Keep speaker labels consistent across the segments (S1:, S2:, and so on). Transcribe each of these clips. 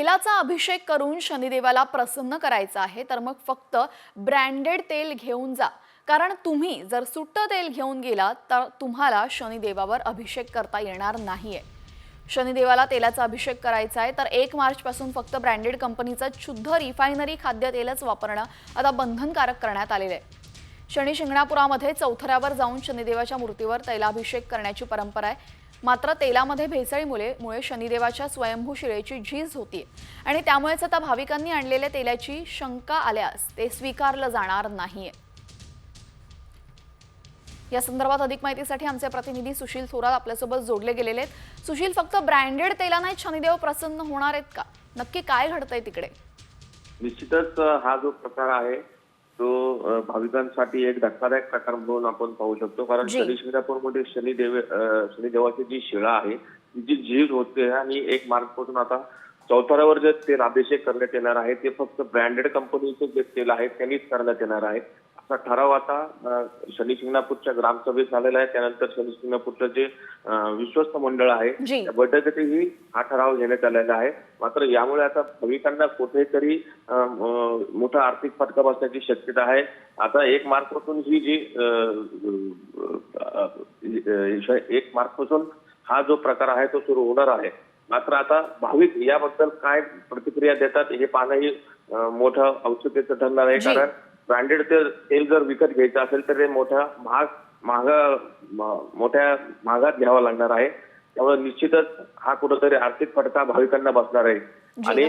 S1: तेलाचा अभिषेक करून शनिदेवाला प्रसन्न करायचा आहे तर मग फक्त ब्रँडेड तेल घेऊन जा। कारण तुम्ही जर सुट्ट तेल घेऊन गेलात तर तुम्हाला शनिदेवावर अभिषेक करता येणार नाहीये। शनिदेवाला तेलाचा अभिषेक करायचा आहे तर 1 मार्च पासून फक्त ब्रँडेड कंपनीचं शुद्ध रिफायनरी खाद्यतेलच वापरणं आता बंधनकारक करण्यात आलेलं आहे। शनी शिंगणापुरामध्ये चौथऱ्यावर जाऊन शनिदेवाच्या मूर्तीवर तैलाभिषेक करण्याची परंपरा आहे। मात्र तेलामध्ये भेसळीमुळे शनिदेवाच्या स्वयंभू शिळेची झीज होतीये आणि त्यामुळेच आता भाविकांनी आणलेल्या तेलाची शंका आल्यास ते स्वीकारलं जाणार नाहीये। या संदर्भात अधिक माहितीसाठी आमचे प्रतिनिधी सुशील थोरात आपल्यासोबत जोडले गेलेले आहेत। सुशील, फक्त ब्रँडेड तेलाने शनिदेव प्रसन्न होणार आहेत का? नक्की काय घडतंय तिकडे?
S2: निश्चितच हा जो प्रकार आहे तो भाविकांसाठी एक धक्कादायक प्रकार म्हणून आपण पाहू शकतो। कारण शनी शिंगणापूरमध्ये शनिदेवाची जी शिळा आहे जी झीज होते आणि 1 मार्च पासून आता चौथऱ्यावर जे तेल अभिषेक करण्यात येणार आहे ते फक्त ब्रँडेड कंपनीचं जे तेल आहे त्यांनीच करण्यात येणार आहे। असा ठराव आता शनी शिंगणापूरच्या ग्रामसभेत झालेला आहे। त्यानंतर शनी शिंगणापूरचं जे विश्वस्त मंडळ आहे त्या बैठकीतही हा ठराव घेण्यात आलेला आहे। मात्र यामुळे आता भाविकांना कुठेतरी मोठा आर्थिक फटका बसण्याची शक्यता आहे। आता 1 मार्च पासून ही जी 1 मार्च पासून हा जो प्रकार आहे तो सुरू होणार आहे। मात्र आता भाविक याबद्दल काय प्रतिक्रिया देतात हे पाहणंही मोठं औत्सुक्याचं ठरणार आहे। कारण ब्रँडेड तेल जर विकत घ्यायचं असेल तर ते मोठ्या महागात घ्यावा लागणार आहे। त्यामुळे निश्चितच हा कुठेतरी आर्थिक फटका भाविकांना बसणार आहे। आणि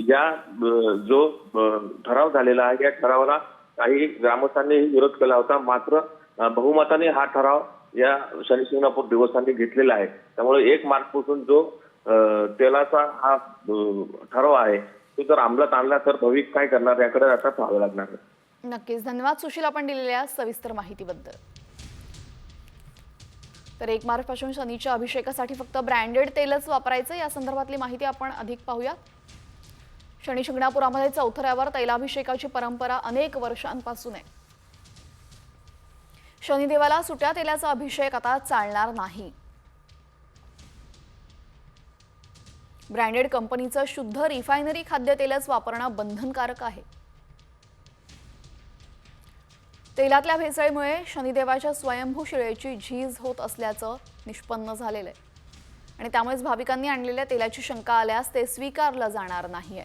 S2: या जो ठराव झालेला आहे या ठरावाला काही ग्रामस्थांनी विरोध केला होता। मात्र बहुमताने हा ठराव या शनी शिंगणापूर देवस्थानने घेतलेला आहे। त्यामुळे 1 मार्च पासून जो तेलाचा हा ठराव आहे तो जर अंमलात आणला तर भाविक काय करणार याकडे आता पाहावं लागणार आहे।
S1: नक्कीच, धन्यवाद सुशील आपण दिलेल्या सविस्तर माहितीबद्दल। तर 1 मार्च पासून शनीच्या अभिषेकासाठी फक्त ब्रँडेड तेलच वापरायचं या संदर्भातली माहिती आपण अधिक पाहूया। शनी शिंगणापुरामध्ये चौथऱ्यावर तैलाभिषेकाची परंपरा अनेक वर्षांपासून आहे। शनिदेवाला सुट्या तेलाचा अभिषेक आता चालणार नाही। ब्रँडेड कंपनीचं शुद्ध रिफायनरी खाद्यतेलच वापरणं बंधनकारक आहे। तेलातल्या भेसळीमुळे शनिदेवाच्या स्वयंभू शिळेची झीज होत असल्याचं निष्पन्न झालेलं आहे आणि त्यामुळेच भाविकांनी आणलेल्या तेलाची शंका आल्यास ते स्वीकारलं जाणार नाहीये।